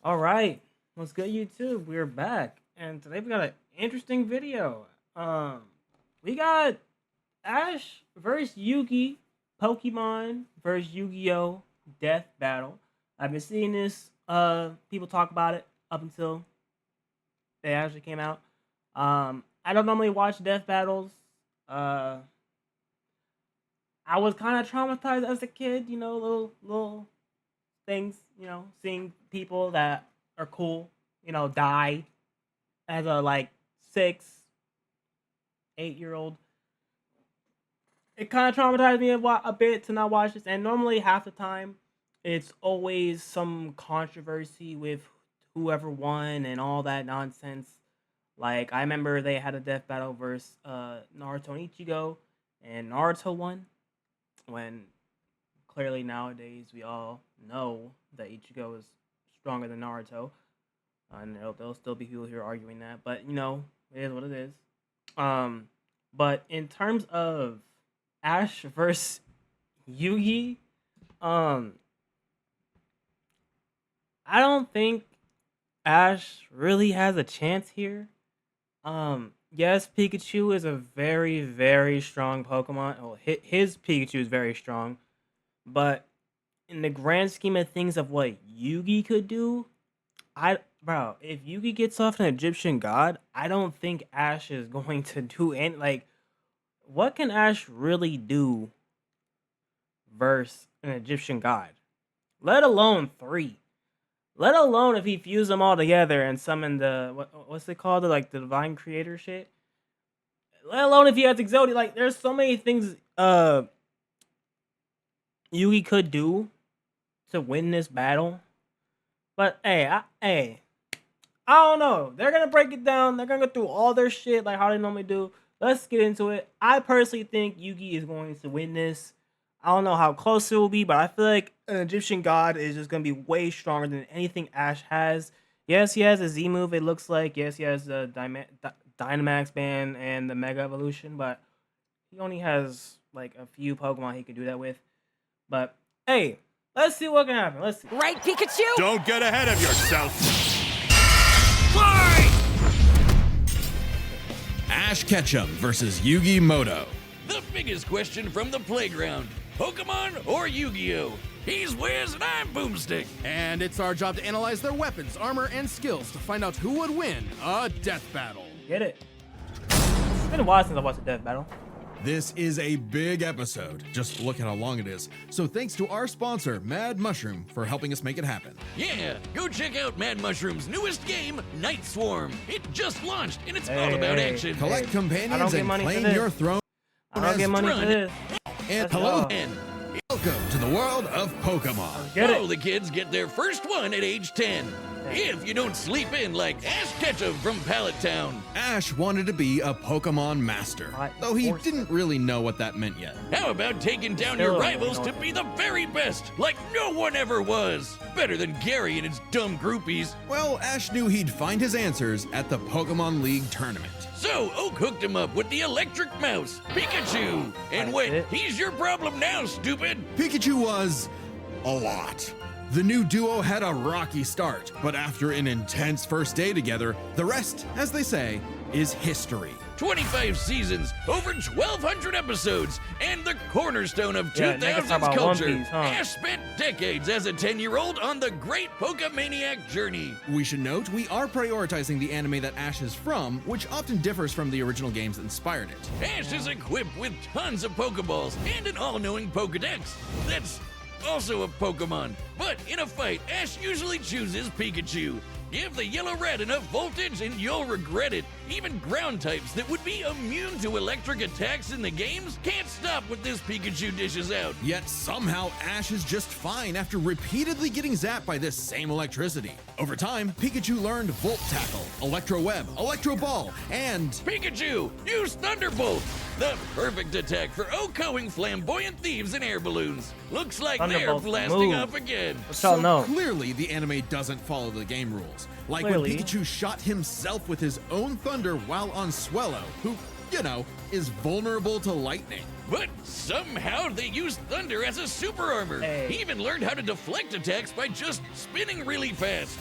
All right, what's good, YouTube? We're back, and today we got an interesting video. We got Ash versus Yugi, Pokemon versus Yu-Gi-Oh! Death Battle. I've been seeing this. People talk about it up until they actually came out. I don't normally watch death battles. I was kind of traumatized as a kid, you know, little things, you know, seeing people that are cool, you know, die as a like 6, 8-year-old. It kind of traumatized me a bit to not watch this, and normally half the time it's always some controversy with whoever won and all that nonsense. Like, I remember they had a death battle versus Naruto and Ichigo, and Naruto won, when clearly nowadays we all know that Ichigo is stronger than Naruto. And there'll still be people here arguing that, but you know, it is what it is. But in terms of Ash versus Yugi, I don't think Ash really has a chance here. Yes, Pikachu is a very, very strong Pokemon. Well, his Pikachu is very strong, but in the grand scheme of things of what Yugi could do, bro, if Yugi gets off an Egyptian god, I don't think Ash is going to do any, like, what can Ash really do versus an Egyptian god? Let alone 3. Let alone if he fused them all together and summoned the what's it called? The divine creator shit. Let alone if he has Exodia. Like, there's so many things Yugi could do to win this battle. But I don't know. They're gonna break it down. They're gonna go through all their shit like how they normally do. Let's get into it. I personally think Yugi is going to win this. I don't know how close it will be, but I feel like an Egyptian god is just going to be way stronger than anything Ash has. Yes, he has a Z move, it looks like. Yes, he has the Dynamax Band and the Mega Evolution, but he only has like a few Pokemon he can do that with. But hey, let's see what can happen. Let's see. Right, Pikachu? Don't get ahead of yourself. Fly! Ash Ketchum versus Yugi Moto. The biggest question from the playground. Pokemon or Yu-Gi-Oh? He's Wiz and I'm Boomstick. And it's our job to analyze their weapons, armor, and skills to find out who would win a death battle. Get it? It's been a while since I watched a death battle. This is a big episode. Just look at how long it is. So thanks to our sponsor, Mad Mushroom, for helping us make it happen. Yeah, go check out Mad Mushroom's newest game, Night Swarm. It just launched and it's all about action. Collect companions and claim your throne. I don't get money for this. And hello, and welcome to the world of Pokemon. All the kids get their first one at age 10. If you don't sleep in like Ash Ketchum from Pallet Town. Ash wanted to be a Pokemon master, though he didn't really know what that meant yet. How about taking down your rivals to be the very best, like no one ever was? Better than Gary and his dumb groupies. Well, Ash knew he'd find his answers at the Pokemon League tournament. So Oak hooked him up with the electric mouse, Pikachu. And wait, he's your problem now, stupid. Pikachu was a lot. The new duo had a rocky start, but after an intense first day together, the rest, as they say, is history. 25 seasons, over 1,200 episodes, and the cornerstone of Yeah, niggas talk 2000s about culture. One Piece, huh? Ash spent decades as a 10-year-old on the great Pokemaniac journey. We should note we are prioritizing the anime that Ash is from, which often differs from the original games that inspired it. Ash is equipped with tons of Pokeballs and an all-knowing Pokedex. That's also a Pokemon. But in a fight, Ash usually chooses Pikachu. Give the yellow red enough voltage and you'll regret it. Even ground types that would be immune to electric attacks in the games can't stop what this Pikachu dishes out. Yet somehow Ash is just fine after repeatedly getting zapped by this same electricity. Over time, Pikachu learned Volt Tackle, Electro Web, Electro Ball, and Pikachu, use Thunderbolt! The perfect attack for OHKOing flamboyant thieves and air balloons. Looks like they're Thunderbolt's blasting move. up again. Let's all know. clearly the anime doesn't follow the game rules. Like Clearly. when Pikachu shot himself with his own thunder while on Swellow, who you know, is vulnerable to lightning. But somehow they use thunder as a super armor. Hey. He even learned how to deflect attacks by just spinning really fast.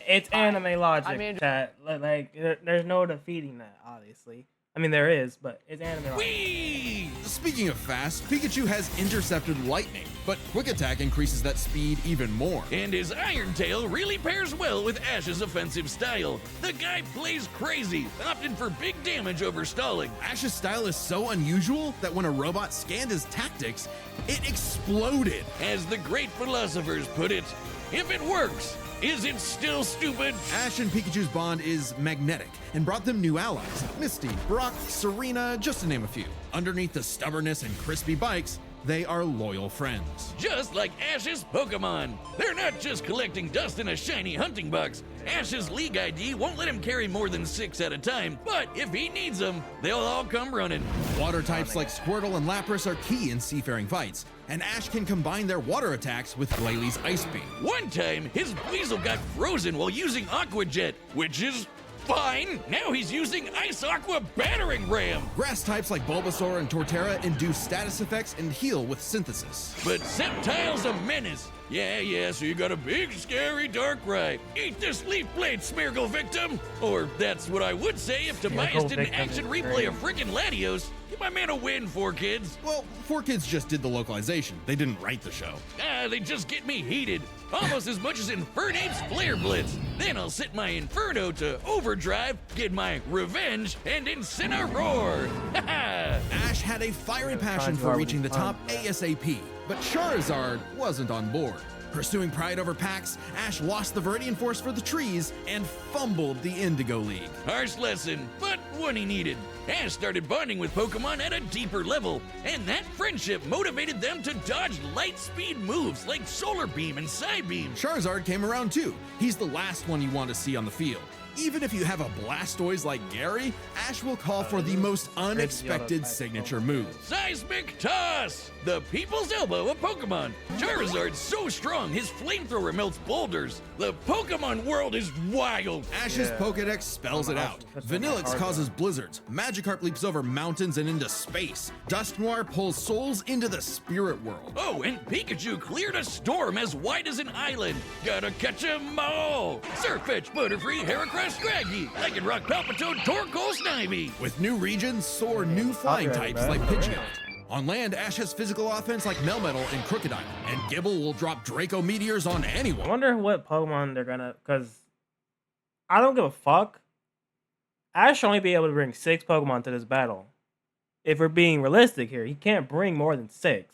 It's anime logic, I mean- chat. Like, there's no defeating that, obviously. I mean, there is, but it's anime logic. Whee! Speaking of fast, Pikachu has intercepted lightning, but Quick Attack increases that speed even more. And his Iron Tail really pairs well with Ash's offensive style. The guy plays crazy, opted for big damage over stalling. Ash's style is so unusual that when a robot scanned his tactics, it exploded. As the great philosophers put it, if it works, is it still stupid? Ash and Pikachu's bond is magnetic and brought them new allies. Misty, Brock, Serena, just to name a few. Underneath the stubbornness and crispy bikes, they are loyal friends. Just like Ash's Pokemon. They're not just collecting dust in a shiny hunting box. Ash's League ID won't let him carry more than 6 at a time, but if he needs them, they'll all come running. Water types like Squirtle and Lapras are key in seafaring fights, and Ash can combine their water attacks with Glalie Ice Beam. One time, his Weasel got frozen while using Aqua Jet, which is fine. Now he's using Ice Aqua Battering Ram. Grass types like Bulbasaur and Torterra induce status effects and heal with Synthesis. But Sceptile's a menace. Yeah, so you got a big, scary Darkrai. Eat this Leaf Blade, Smeargle victim! Or that's what I would say if Tobias did an victim action is replay of great. freaking Latios. Give my man a win, 4Kids. Well, 4Kids just did the localization. They didn't write the show. They just get me heated. Almost as much as Infernape's Flare Blitz. Then I'll set my Inferno to overdrive, get my revenge, and Incineroar. Haha! Ash had a fiery passion for reaching the top ASAP, but Charizard wasn't on board. Pursuing pride over packs, Ash lost the Viridian Force for the trees and fumbled the Indigo League. Harsh lesson, but one he needed. Ash started bonding with Pokemon at a deeper level, and that friendship motivated them to dodge light speed moves like Solar Beam and Psybeam. Charizard came around too. He's the last one you want to see on the field. Even if you have a Blastoise like Gary, Ash will call for the most unexpected signature move. Seismic Toss! The people's elbow of Pokemon. Charizard's so strong, his flamethrower melts boulders. The Pokemon world is wild. Ash's Pokedex spells it out. Vanillix causes blizzards. Magikarp leaps over mountains and into space. Dusknoir pulls souls into the spirit world. Oh, and Pikachu cleared a storm as wide as an island. Gotta catch 'em all. Surfetch, Butterfree, Heracross, Scraggy, Lycanroc, Palpitoad, Torkoal, Snivy. With new regions, soar new flying types like Pidgeot. On land, Ash has physical offense like Melmetal and Crocodile, and Gibble will drop Draco Meteors on I anyone. wonder what Pokemon they're gonna, because I don't give a fuck. Ash should only be able to bring 6 Pokemon to this battle. If we're being realistic here, he can't bring more than 6.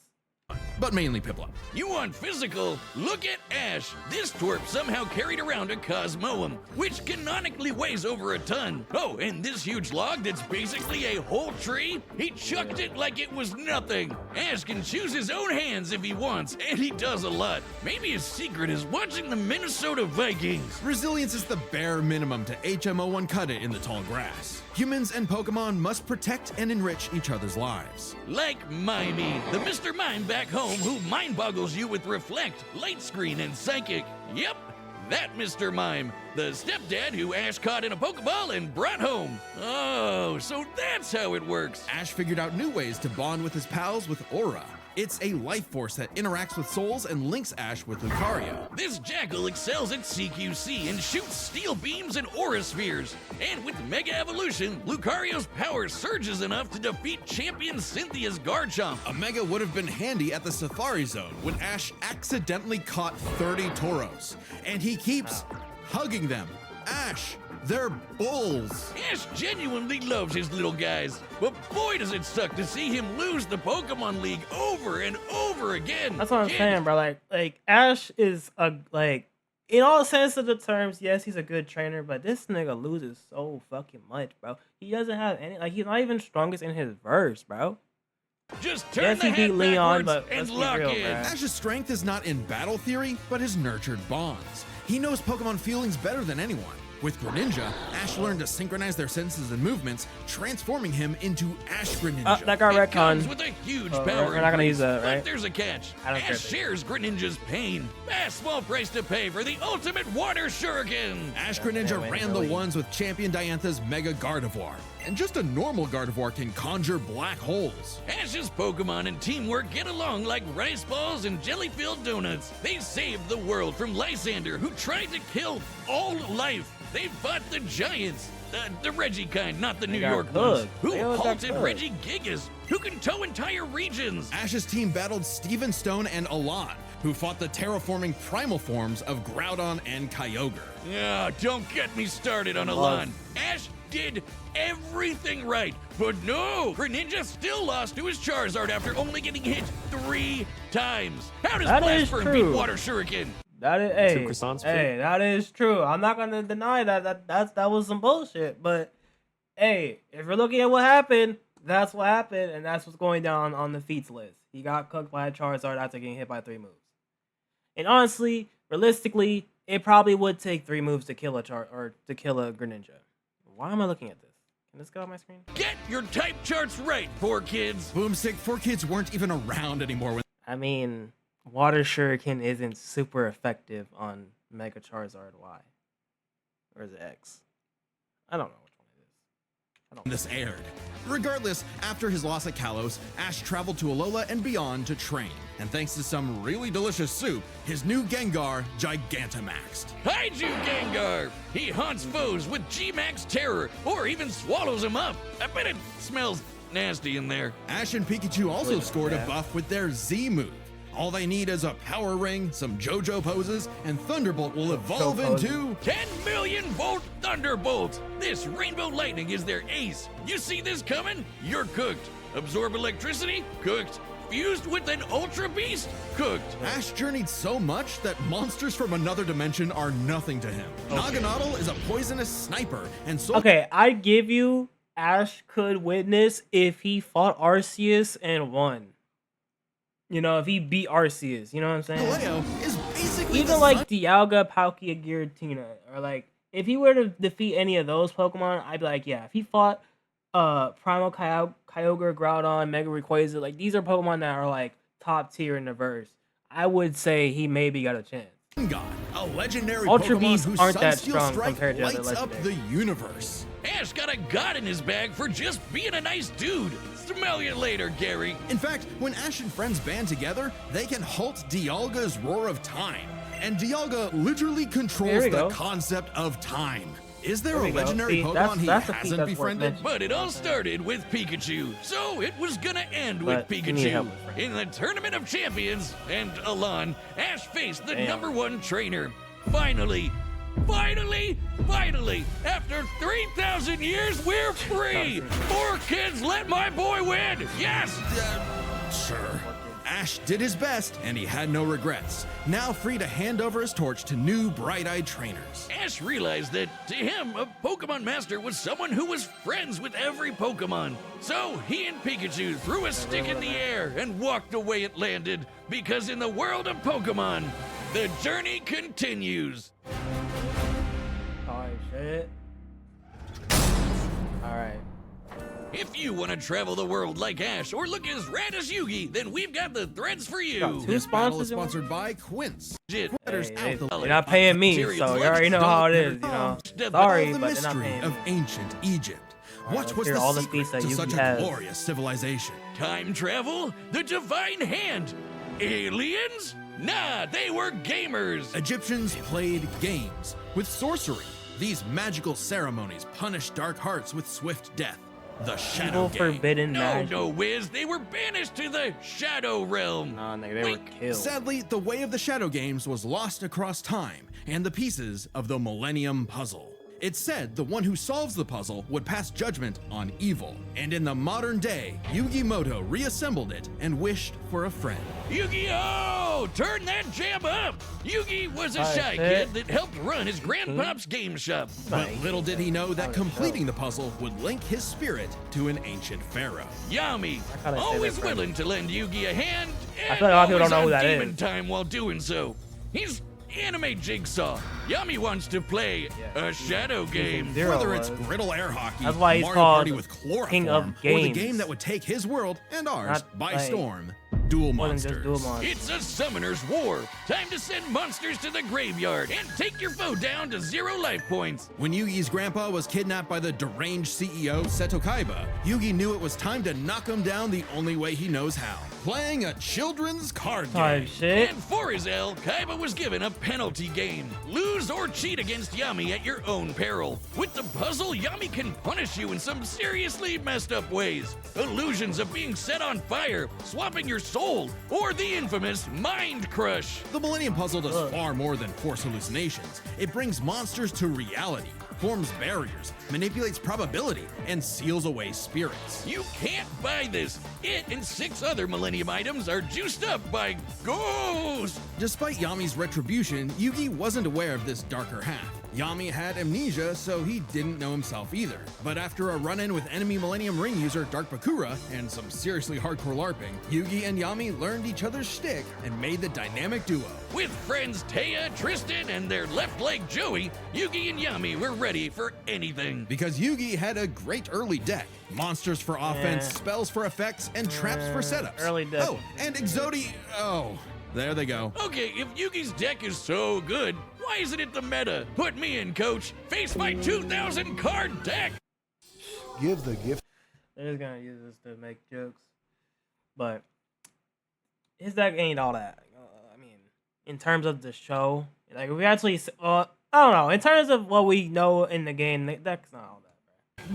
But mainly Piplup. You want physical? Look at Ash. This twerp somehow carried around a Cosmoem, which canonically weighs over a ton. Oh, and this huge log that's basically a whole tree? He chucked it like it was nothing. Ash can choose his own hands if he wants, and he does a lot. Maybe his secret is watching the Minnesota Vikings. Resilience is the bare minimum to HMO1 cut it in the tall grass. Humans and Pokemon must protect and enrich each other's lives. Like Mimey, the Mr. Mime back home who mind boggles you with Reflect, Light Screen, and Psychic. Yep, that Mr. Mime, the stepdad who Ash caught in a Pokeball and brought home. Oh, so that's how it works. Ash figured out new ways to bond with his pals with Aura. It's a life force that interacts with souls and links Ash with Lucario. This Jackal excels at CQC and shoots steel beams and aura spheres. And with Mega Evolution, Lucario's power surges enough to defeat champion Cynthia's Garchomp. A Mega would have been handy at the Safari Zone when Ash accidentally caught 30 Tauros. And he keeps hugging them. Ash, they're bulls. Ash genuinely loves his little guys, but boy does it suck to see him lose the Pokemon League over and over again. That's what I'm saying, bro. Like Ash is in all sense of the terms, yes, he's a good trainer, but this nigga loses so fucking much, bro. He doesn't have any, he's not even strongest in his verse, bro. Just turn Yes, the he beat hat Leon, backwards but and let's be lock real, in. bro. Ash's strength is not in battle theory, but his nurtured bonds. He knows Pokemon feelings better than anyone. With Greninja, Ash learned to synchronize their senses and movements, transforming him into Ash Greninja. That got It comes retconned. with a huge Oh, power we're not gonna use increase, that, right? But there's a catch. I don't care Ash if they- shares Greninja's pain. A small price to pay for the ultimate water shuriken. Ash Yeah, Greninja wait, ran the really? ones with Champion Diantha's Mega Gardevoir. And just a normal Gardevoir can conjure black holes. Ash's Pokemon and teamwork get along like rice balls and jelly-filled donuts. They saved the world from Lysander, who tried to kill all life. They fought the giants. The Reggie kind, not the New got York ones. cooked. Who They all got halted cooked. Reggie Gigas, who can tow entire regions. Ash's team battled Steven Stone and Alon, who fought the terraforming primal forms of Groudon and Kyogre. Ah, don't get me started on Alon. Ash did everything right, but no! Greninja still lost to his Charizard after only getting hit 3 times. How does That is Blastburn true. beat Water Shuriken? That is, hey, croissants, hey, that is true. I'm not gonna deny that was some bullshit. But hey, if you're looking at what happened, that's what happened, and that's what's going down on the feats list. He got cooked by a Charizard after getting hit by 3 moves. And honestly, realistically, it probably would take 3 moves to kill a Greninja. Why am I looking at this? Can this go on my screen? Get your type charts right, poor kids. Boomstick, 4Kids weren't even around anymore when I mean, Water Shuriken isn't super effective on Mega Charizard Y. Or is it X? I don't know which one it is. I don't this aired. Regardless, after his loss at Kalos, Ash traveled to Alola and beyond to train. And thanks to some really delicious soup, his new Gengar Gigantamaxed. Kaiju Gengar! He haunts foes with G-Max Terror, or even swallows them up. I bet it smells nasty in there. Ash and Pikachu also Really? scored Yeah. a buff with their Z move. All they need is a Power Ring, some JoJo poses, and Thunderbolt will evolve poses. into 10 million volt Thunderbolt! This Rainbow Lightning is their ace. You see this coming? You're cooked. Absorb electricity? Cooked. Fused with an Ultra Beast? Cooked. Ash journeyed so much that monsters from another dimension are nothing to him. Naganadel is a poisonous sniper, and so Okay, I give you Ash could witness if he fought Arceus and won. You know, if he beat Arceus, you know what I'm saying? Galeo is basically Even the like Dialga, Palkia, Giratina, or like if he were to defeat any of those Pokemon, I'd be like, yeah. If he fought Primal Kyogre, Groudon, Mega Rayquaza, like these are Pokemon that are like top tier in the verse, I would say he maybe got a chance. God, a legendary Ultra Pokemon Beasts whose aren't that Sunsteel strong Strike compared to other lights up the legendaries. universe. Ash got a god in his bag for just being a nice dude. Smell you later, Gary. In fact, when Ash and friends band together, they can halt Dialga's Roar of Time. And Dialga literally There controls we the go. concept of time. Is there There a we go. legendary See, Pokemon that's he a feat hasn't that's worth befriended? mentioning. But it all started with Pikachu, so it was gonna end with But you need help Pikachu. with friends. In the Tournament of Champions and Alon, Ash faced the Damn. #1 trainer. Finally, after 3,000 years, we're free! 4Kids, let my boy win! Yes! Sure. Ash did his best, and he had no regrets. Now free to hand over his torch to new bright-eyed trainers. Ash realized that to him, a Pokemon Master was someone who was friends with every Pokemon. So he and Pikachu threw a stick in the air and walked the way it landed, because in the world of Pokemon, the journey continues. Alright, shit. Alright. If you want to travel the world like Ash or look as rad as Yugi, then we've got the threads for you. Got two This battle is sponsors in one? sponsored by Quince. Shit. Quitters Hey, out the you're not paying me, so you already know how it is, you know. Sorry, the but they're not mystery paying of me. ancient Egypt. Alright, What let's was hear the all the secret feats that to Yugi such a has. glorious civilization? Time travel? The Divine Hand? Aliens? Nah, they were gamers. Egyptians played games with sorcery. These magical ceremonies punished dark hearts with swift death. The Shadow Evil Game. forbidden No, magic. no, Wiz. They were banished to the Shadow Realm. Nah, nigga, they were Wink. killed. Sadly, the way of the Shadow Games was lost across time and the pieces of the Millennium Puzzle. It's said the one who solves the puzzle would pass judgment on evil. And in the modern day, Yugi Moto reassembled it and wished for a friend. Yu-Gi-Oh! Turn that jam up! Yugi was a Alright, shy shit. kid that helped run his grandpop's game shop. But little did he know that Alright, completing the puzzle would link his spirit to an ancient pharaoh. Yami, kinda say always that, right? willing to lend Yugi a hand, and feel like a lot of people always don't know on who that demon is. time while doing so. He's Anime Jigsaw. Yami wants to play a shadow game. Zero Whether it's was. griddle air hockey, That's why he's Mario called Party with King of chloroform, or the Games. game that would take his world and ours Not by like- storm, Duel More than just Monsters. Duel Monsters. It's a summoner's war. Time to send monsters to the graveyard and take your foe down to 0 life points. When Yugi's grandpa was kidnapped by the deranged CEO Seto Kaiba, Yugi knew it was time to knock him down the only way he knows how. Playing a children's card Type game. shit. And for his L, Kaiba was given a penalty game. Lose or cheat against Yami at your own peril. With the puzzle, Yami can punish you in some seriously messed up ways. Illusions of being set on fire, swapping your soul, or the infamous Mind Crush. The Millennium Puzzle does far more than force hallucinations. It brings monsters to reality, forms barriers, manipulates probability, and seals away spirits. You can't buy this. It and 6 other Millennium items are juiced up by ghosts. Despite Yami's retribution, Yugi wasn't aware of this darker half. Yami had amnesia, so he didn't know himself either. But after a run-in with enemy Millennium Ring user Dark Bakura and some seriously hardcore LARPing, Yugi and Yami learned each other's shtick and made the dynamic duo. With friends Taya, Tristan, and their left leg Joey, Yugi and Yami were ready for anything. Because Yugi had a great early deck. Monsters for offense, Yeah. spells for effects, and traps for setups. Early deck. Oh, and Exodi... Oh, there they go. Okay, if Yugi's deck is so good, why isn't it the meta? Put me in, coach. Face my 2,000 card deck. Give the gift. They're just gonna use this to make jokes, but his deck ain't all that. I mean, in terms of the show, like if we actually, I don't know. In terms of what we know in the game, the deck's not all that.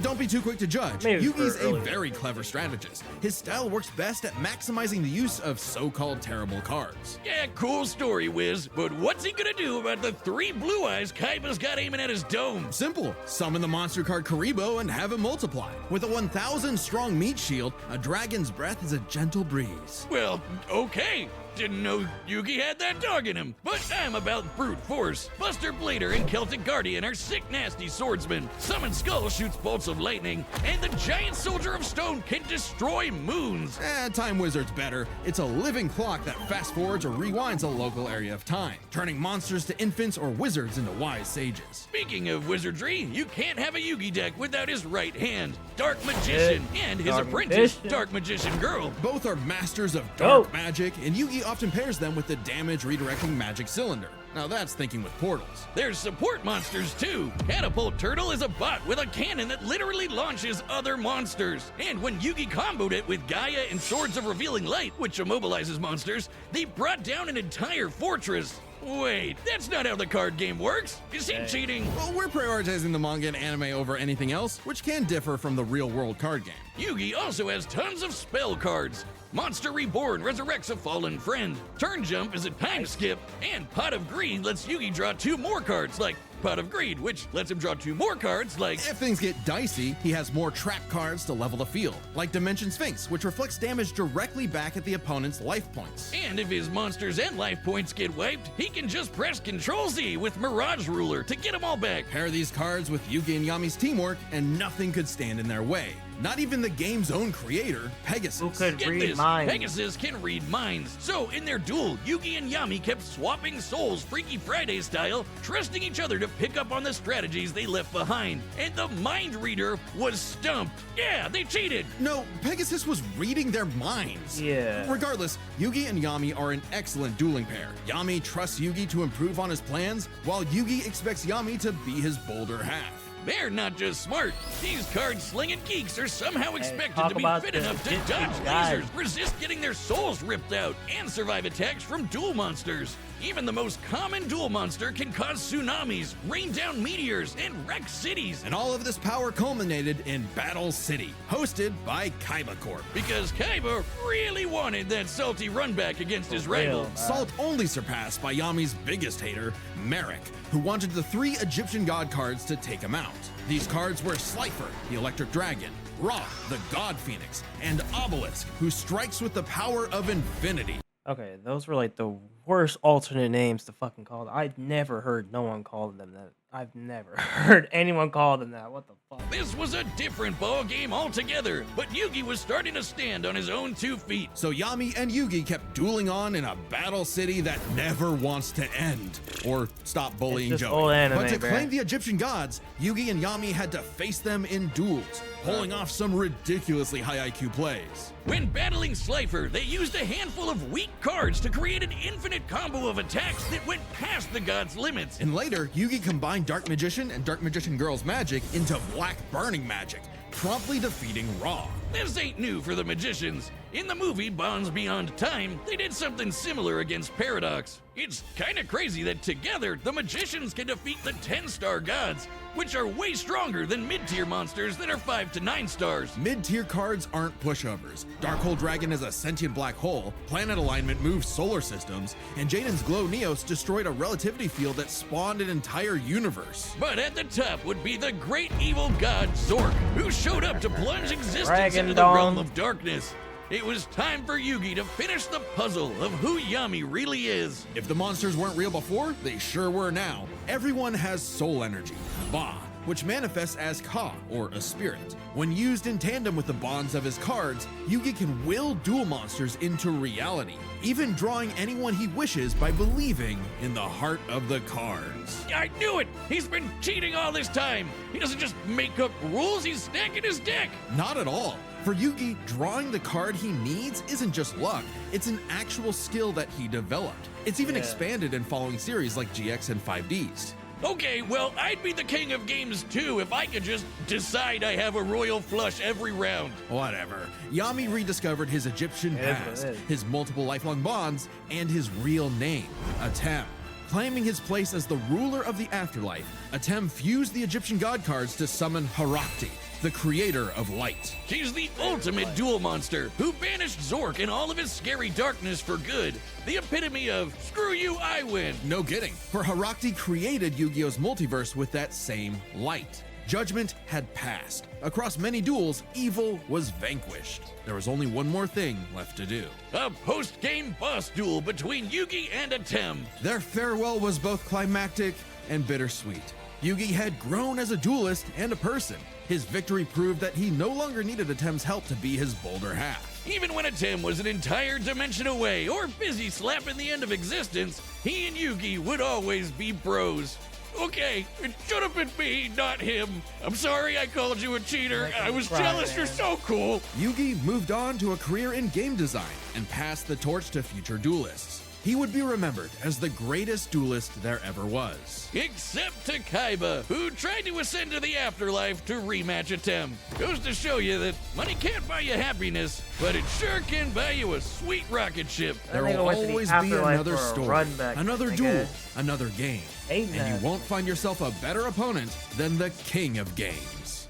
Don't be too quick to judge. Maybe Yugi's for a early. very clever strategist. His style works best at maximizing the use of so-called terrible cards. Yeah, cool story, Wiz. But what's he gonna do about the 3 blue eyes Kaiba's got aiming at his dome? Simple. Summon the monster card Karibo and have him multiply. With a 1,000 strong meat shield, a dragon's breath is a gentle breeze. Well, okay. Didn't know Yugi had that dog in him, but I'm about brute force. Buster Blader and Celtic Guardian are sick, nasty swordsmen. Summon Skull shoots bolts of lightning, and the giant soldier of stone can destroy moons. Time Wizard's better. It's a living clock that fast forwards or rewinds a local area of time, turning monsters to infants or wizards into wise sages. Speaking of wizardry, you can't have a Yugi deck without his right hand, Dark Magician, and his Dark apprentice, Magician. Dark Magician Girl. Both are masters of dark Oh. magic, and Yugi often pairs them with the damage redirecting magic cylinder. Now that's thinking with portals. There's support monsters too. Catapult Turtle is a bot with a cannon that literally launches other monsters. And when Yugi comboed it with Gaia and Swords of Revealing Light, which immobilizes monsters, they brought down an entire fortress. Wait, that's not how the card game works. Is he cheating? Well, we're prioritizing the manga and anime over anything else, which can differ from the real world card game. Yugi also has tons of spell cards. Monster Reborn resurrects a fallen friend. Turn Jump is a time skip. And Pot of Greed lets Yugi draw 2 more cards, like Pot of Greed, which lets him draw 2 more cards, like... If things get dicey, he has more trap cards to level the field, like Dimension Sphinx, which reflects damage directly back at the opponent's life points. And if his monsters and life points get wiped, he can just press Ctrl-Z with Mirage Ruler to get them all back. Pair these cards with Yugi and Yami's teamwork, and nothing could stand in their way. Not even the game's own creator, Pegasus. Who could Get read this, minds? Pegasus can read minds. So in their duel, Yugi and Yami kept swapping souls Freaky Friday style, trusting each other to pick up on the strategies they left behind. And the mind reader was stumped. Yeah, they cheated. No, Pegasus was reading their minds. Yeah. Regardless, Yugi and Yami are an excellent dueling pair. Yami trusts Yugi to improve on his plans, while Yugi expects Yami to be his bolder half. They're not just smart. These card-slinging geeks are somehow expected talk to be about fit the enough to get dodge big guys. lasers, resist getting their souls ripped out, and survive attacks from duel monsters. Even the most common duel monster can cause tsunamis, rain down meteors, and wreck cities. And all of this power culminated in Battle City, hosted by Kaiba Corp. Because Kaiba really wanted that salty run back against his rival. real. Salt only surpassed by Yami's biggest hater, Merrick, who wanted the 3 Egyptian god cards to take him out. These cards were Slifer, the Electric Dragon, Ra, the God Phoenix, and Obelisk, who strikes with the power of infinity. Okay, those were like the worst alternate names to fucking call them. I'd never heard no one call them that. I've never heard anyone call them that. What the fuck? This was a different ball game altogether, but Yugi was starting to stand on his own 2 feet. So Yami and Yugi kept dueling on in a battle city that never wants to end or stop bullying It's just Joey. old anime, But to bruh. claim the Egyptian gods, Yugi and Yami had to face them in duels, pulling off some ridiculously high IQ plays. When battling Slifer, they used a handful of weak cards to create an infinite combo of attacks that went past the god's limits. And later, Yugi combined Dark Magician and Dark Magician Girl's magic into Black Burning magic, promptly defeating Ra. This ain't new for the magicians. In the movie Bonds Beyond Time, they did something similar against Paradox. It's kinda crazy that together, the magicians can defeat the 10-star gods, which are way stronger than mid-tier monsters that are 5 to 9 stars. Mid-tier cards aren't pushovers. Dark Dragon is a sentient black hole, planet alignment moves solar systems, and Jaden's Glow Neos destroyed a relativity field that spawned an entire universe. But at the top would be the great evil god Zork, who showed up to plunge existence Dragon into the Dawn. realm of darkness. It was time for Yugi to finish the puzzle of who Yami really is. If the monsters weren't real before, they sure were now. Everyone has soul energy, Ba, which manifests as Ka, or a spirit. When used in tandem with the bonds of his cards, Yugi can will dual monsters into reality, even drawing anyone he wishes by believing in the heart of the cards. I knew it! He's been cheating all this time! He doesn't just make up rules, he's stacking his deck! Not at all. For Yugi, drawing the card he needs isn't just luck, it's an actual skill that he developed. It's even expanded in following series like GX and 5Ds. Okay, well, I'd be the king of games too if I could just decide I have a royal flush every round. Whatever. Yami rediscovered his Egyptian It is what past, it is. his multiple lifelong bonds, and his real name, Atem. Claiming his place as the ruler of the afterlife, Atem fused the Egyptian god cards to summon Harakti, the creator of light. She's the ultimate duel monster who banished Zork and all of his scary darkness for good. The epitome of, screw you, I win. No kidding, for Harakti created Yu-Gi-Oh's multiverse with that same light. Judgment had passed. Across many duels, evil was vanquished. There was only one more thing left to do. A post-game boss duel between Yugi and Atem. Their farewell was both climactic and bittersweet. Yugi had grown as a duelist and a person. His victory proved that he no longer needed Atem's help to be his bolder half. Even when Atem was an entire dimension away or busy slapping the end of existence, he and Yugi would always be bros. Okay, it should have been me, not him. I'm sorry I called you a cheater. I was cry, jealous. man. You're so cool. Yugi moved on to a career in game design and passed the torch to future duelists. He would be remembered as the greatest duelist there ever was. Except to Kaiba, who tried to ascend to the afterlife to rematch Atem. Goes to show you that money can't buy you happiness, but it sure can buy you a sweet rocket ship. There nigga will went to the always be afterlife another for a story, run back, another nigga. duel, another game. Ain't And that- you won't find yourself a better opponent than the king of games.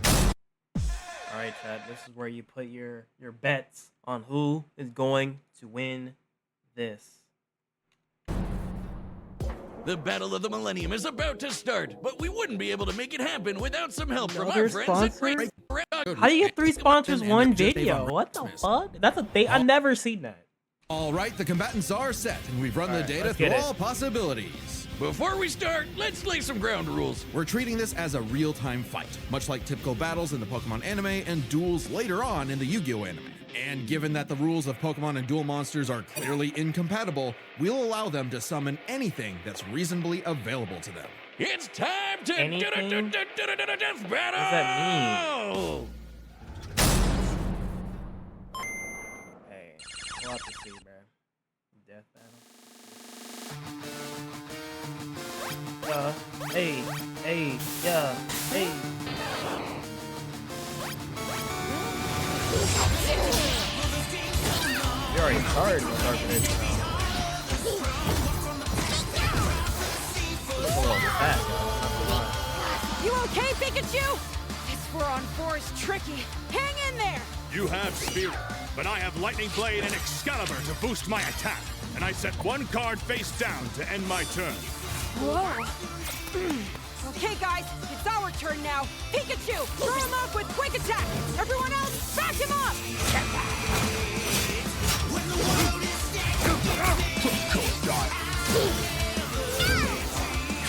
All right, Chad. This is where you put your bets on who is going to win this. The Battle of the Millennium is about to start, but we wouldn't be able to make it happen without some help from Another our friends at sponsor? Great. How do you get 3 sponsors, And one just video? Avon What the Christmas. fuck? That's a thing. I've never seen that. All right, the combatants are set, and we've run the Alright, data let's through get it. all possibilities. Before we start, let's lay some ground rules. We're treating this as a real-time fight, much like typical battles in the Pokemon anime and duels later on in the Yu-Gi-Oh anime. And given that the rules of Pokemon and duel monsters are clearly incompatible, we'll allow them to summon anything that's reasonably available to them. It's time to Anything? death battle. What does that Hey, we'll have to see, bro. Death battle. Hey, yeah, hey. You already started to start with this. It's a little fat, yo. You okay, Pikachu? This Furon 4 is tricky. Hang in there! You have Spirit, but I have Lightning Blade and Excalibur to boost my attack, and I set one card face down to end my turn. Whoa. Okay, guys, it's our turn now. Pikachu, throw him off with Quick Attack. Everyone else, back him up!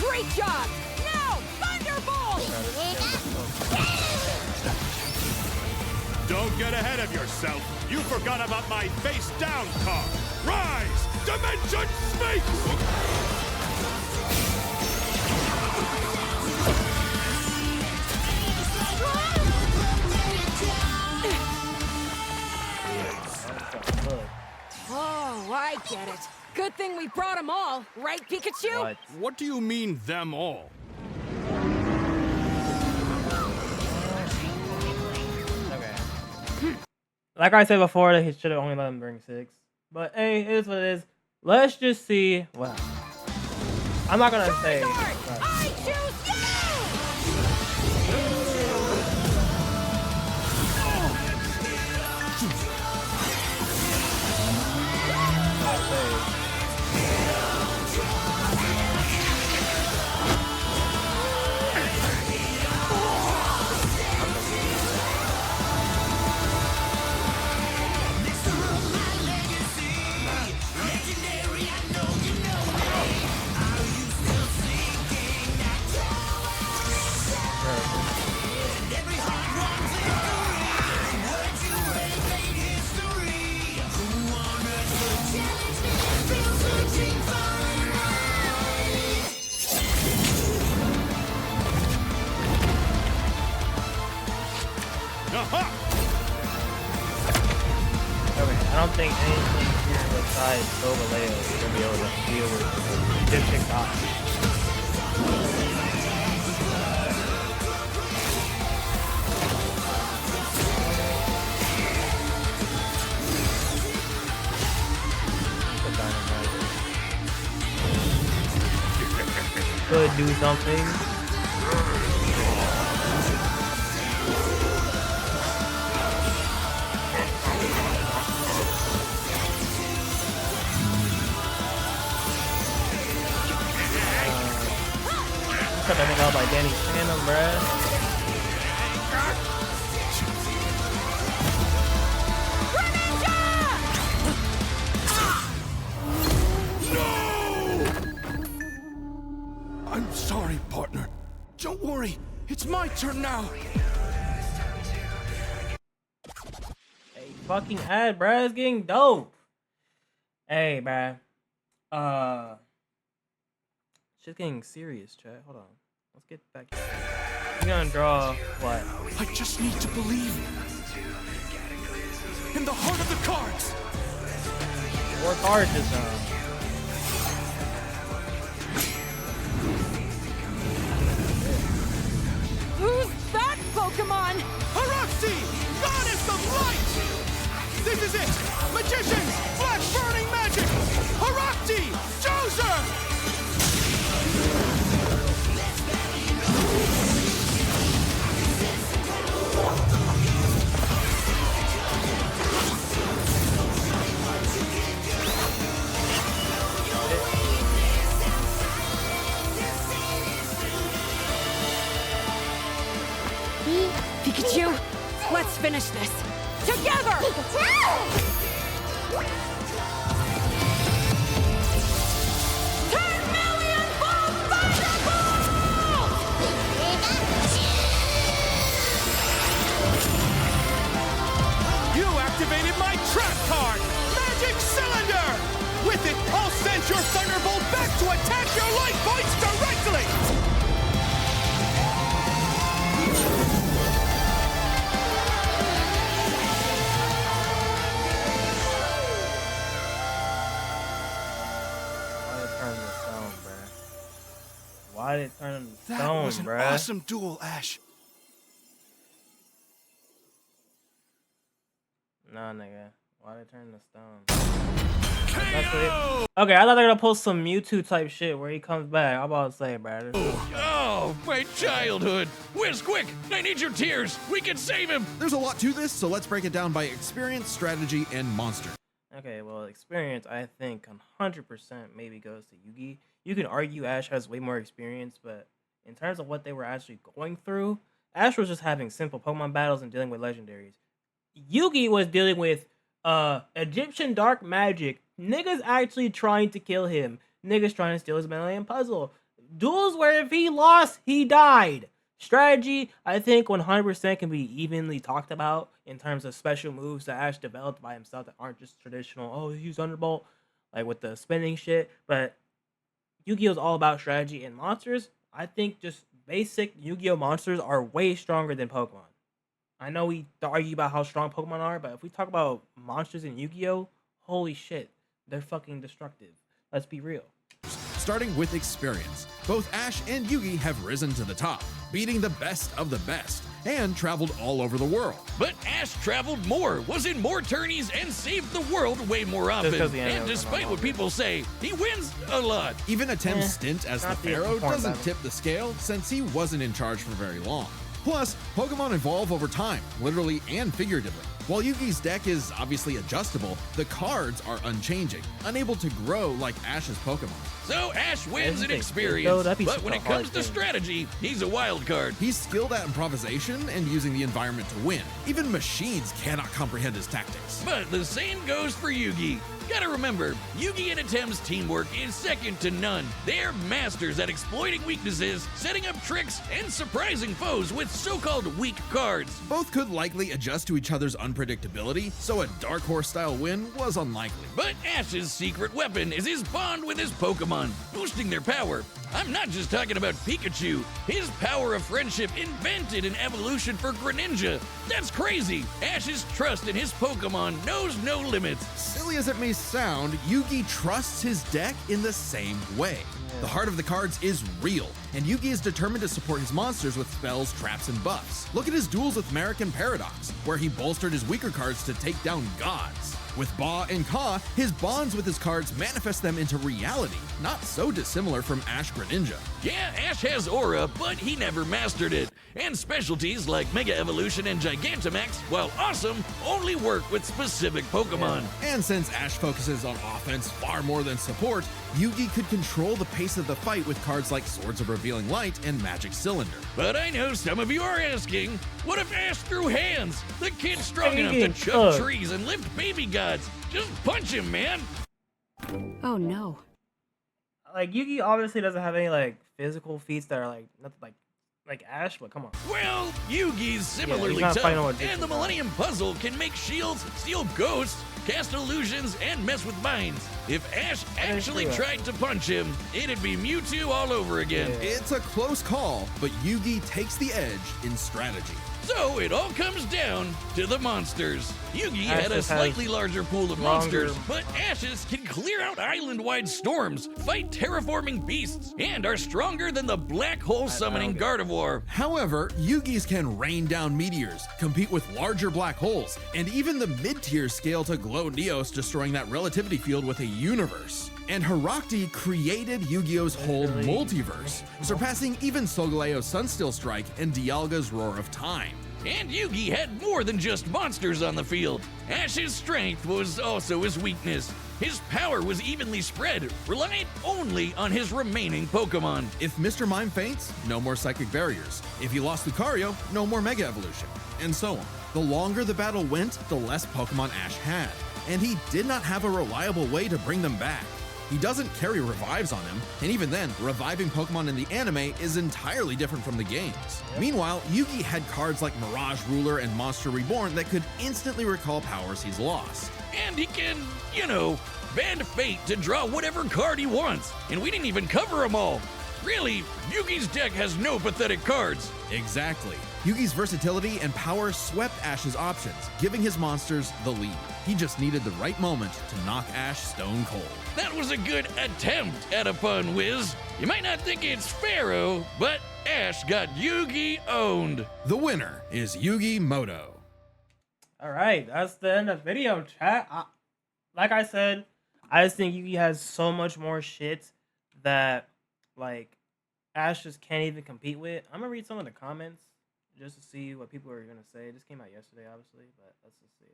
Great job! Now, Thunderbolt! Don't get ahead of yourself. You forgot about my face down card. Rise, Dimension Sphinx! Oh, I get it. Good thing we brought them all, right, Pikachu? What? What do you mean, them all? Okay. Like I said before, he should have only let him bring 6. But hey, it is what it is. Let's just see. Wow. I'm not gonna say. Charizard, I choose you! Aha! Okay, I don't think anything here besides Galileo is gonna be able to deal with Egyptian gods. Could do something. Cut that nigga out by Danny Phantom, bruh. I'm sorry, partner. Don't worry. It's my turn now. Hey, fucking ad, bruh. It's getting dope. Hey, bruh. Shit's getting serious, chat. Hold on. Let's get back here. You're gonna draw what? I just need to believe in the heart of the cards. 4 cards just now. Who's that Pokemon? Haruxi, goddess of light! This is it! Magicians, flash burning magic! Haruxi, choose her! Pikachu, let's finish this. Together! You activated my trap card, Magic Cylinder! With it, I'll send your Thunderbolt back to attack your life points directly! Why did it turn into stone, That was an bruh? awesome duel, Ash. Nah, nigga. Why did it turn into stone? That's it. Okay, I thought they were gonna post some Mewtwo type shit where he comes back. I'm about to say, bruh. Oh, my childhood! Whiz, quick! I need your tears! We can save him! There's a lot to this, so let's break it down by experience, strategy, and monster. Okay, well, experience, I think 100% maybe goes to Yugi. You can argue Ash has way more experience, but in terms of what they were actually going through, Ash was just having simple Pokemon battles and dealing with legendaries. Yugi was dealing with Egyptian dark magic, niggas actually trying to kill him, niggas trying to steal his Malayan puzzle, duels where if he lost, he died. Strategy, I think 100% can be evenly talked about in terms of special moves that Ash developed by himself that aren't just traditional, oh, he used Thunderbolt, like with the spinning shit. But Yu-Gi-Oh! Is all about strategy and monsters. I think just basic Yu-Gi-Oh! Monsters are way stronger than Pokemon. I know we argue about how strong Pokemon are, but if we talk about monsters in Yu-Gi-Oh!, holy shit, they're fucking destructive. Let's be real. Starting with experience, both Ash and Yugi have risen to the top, beating the best of the best, and traveled all over the world. But Ash traveled more, was in more tourneys, and saved the world way more often. 'cause the anime And was despite not what longer. people say, he wins a lot. Even Atem's stint as the not the Pharaoh important doesn't battle. tip the scale since he wasn't in charge for very long. Plus, Pokemon evolve over time, literally and figuratively. While Yugi's deck is obviously adjustable, the cards are unchanging, unable to grow like Ash's Pokemon. So Ash wins in think- experience, though, that'd be but such when a it comes hard to thing. strategy, he's a wild card. He's skilled at improvisation and using the environment to win. Even machines cannot comprehend his tactics. But the same goes for Yugi. Gotta remember, Yugi and Atem's teamwork is second to none. They're masters at exploiting weaknesses, setting up tricks, and surprising foes with so-called weak cards. Both could likely adjust to each other's unpredictability, so a Dark Horse-style win was unlikely. But Ash's secret weapon is his bond with his Pokemon, boosting their power. I'm not just talking about Pikachu. His power of friendship invented an evolution for Greninja. That's crazy. Ash's trust in his Pokemon knows no limits. Silly as it may sound, Yugi trusts his deck in the same way. The heart of the cards is real, and Yugi is determined to support his monsters with spells, traps, and buffs. Look at his duels with Merrick and Paradox, where he bolstered his weaker cards to take down gods. With Ba and Ka, his bonds with his cards manifest them into reality, not so dissimilar from Ash Greninja. Yeah, Ash has aura, but he never mastered it. And specialties like Mega Evolution and Gigantamax, while awesome, only work with specific Pokemon. And since Ash focuses on offense far more than support, Yugi could control the pace of the fight with cards like Swords of Revealing Light and Magic Cylinder. But I know some of you are asking, what if Ash threw hands? The kid's strong Hey, enough to getting chop cooked. trees and lift baby gods. Just punch him, man. Oh no. Like Yugi obviously doesn't have any like physical feats that are like nothing like Ash, but come on. Well, Yugi's similarly not fighting tough, with and the Digimon. Millennium Puzzle can make shields, steal ghosts, cast illusions, and mess with minds. If Ash actually true. tried to punch him, it'd be Mewtwo all over again. Yeah. It's a close call, but Yugi takes the edge in strategy. So it all comes down to the monsters. Yugi Ash had a just has slightly larger pool of longer- monsters, but Ashes can clear out island-wide storms, fight terraforming beasts, and are stronger than the black hole summoning Gardevoir. However, Yugi's can rain down meteors, compete with larger black holes, and even the mid-tier scale to glow Neos, destroying that relativity field with a universe. And Herakti created Yu-Gi-Oh's whole multiverse, surpassing even Solgaleo's Sunstill Strike and Dialga's Roar of Time. And Yugi had more than just monsters on the field. Ash's strength was also his weakness. His power was evenly spread, relying only on his remaining Pokemon. If Mr. Mime faints, no more Psychic Barriers. If he lost Lucario, no more Mega Evolution. And so on. The longer the battle went, the less Pokemon Ash had. And he did not have a reliable way to bring them back. He doesn't carry revives on him, and even then, reviving Pokemon in the anime is entirely different from the games. Meanwhile, Yugi had cards like Mirage Ruler and Monster Reborn that could instantly recall powers he's lost. And he can, bend fate to draw whatever card he wants. And we didn't even cover them all. Really, Yugi's deck has no pathetic cards. Exactly. Yugi's versatility and power swept Ash's options, giving his monsters the lead. He just needed the right moment to knock Ash stone cold. That was a good attempt at a pun, Wiz. You might not think it's Pharaoh, but Ash got Yugi owned. The winner is Yugi Moto. All right, that's the end of the video, chat. Like I said, I just think Yugi has so much more shit that like Ash just can't even compete with. I'm gonna read some of the comments just to see what people are gonna say. This came out yesterday, obviously, but let's just see.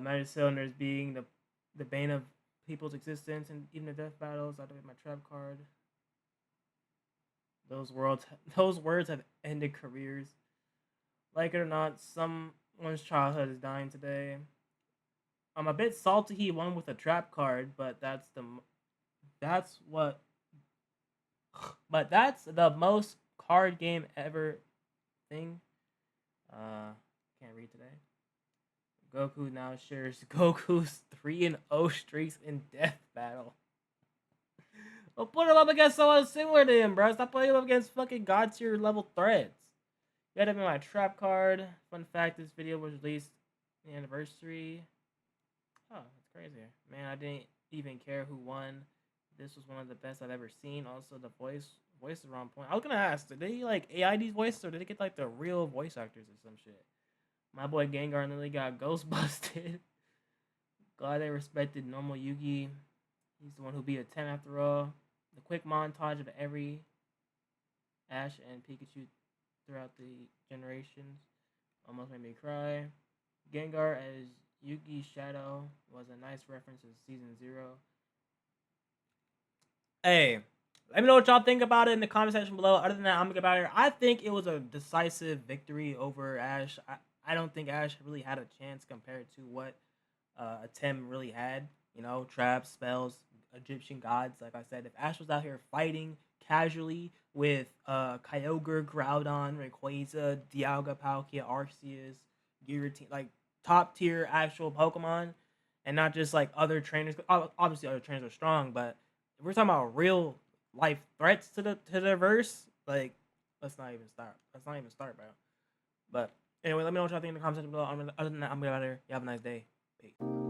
Magic Cylinders being the bane of people's existence and even the death battles. I activate my trap card. Those words have ended careers. Like it or not, someone's childhood is dying today. I'm a bit salty he won with a trap card, but that's the most card game ever thing. Can't read today. Goku now shares Goku's 3-0 streaks in Death Battle. Well, put him up against someone similar to him, bro. Stop putting him up against fucking god tier level threats. You gotta be my trap card. Fun fact: this video was released on the anniversary. Oh, that's crazy, man. I didn't even care who won. This was one of the best I've ever seen. Also, the voices were on point. I was gonna ask, did they like AI these voices, or did they get like the real voice actors or some shit? My boy Gengar nearly got ghost busted. Glad they respected normal Yugi. He's the one who beat a 10 after all. The quick montage of every Ash and Pikachu throughout the generations almost made me cry. Gengar as Yugi's shadow was a nice reference to Season 0. Hey, let me know what y'all think about it in the comment section below. Other than that, I'm gonna get out of here. I think it was a decisive victory over Ash. I don't think Ash really had a chance compared to what Tim really had. You know, traps, spells, Egyptian gods. Like I said, if Ash was out here fighting casually with Kyogre, Groudon, Rayquaza, Dialga, Palkia, Arceus, Giratina, like top tier actual Pokemon, and not just like other trainers. Obviously, other trainers are strong, but if we're talking about real life threats to the verse, like let's not even start. Let's not even start, bro. But anyway, let me know what y'all think in the comment section below. Other than that, I'm gonna get out of here. You have a nice day. Peace.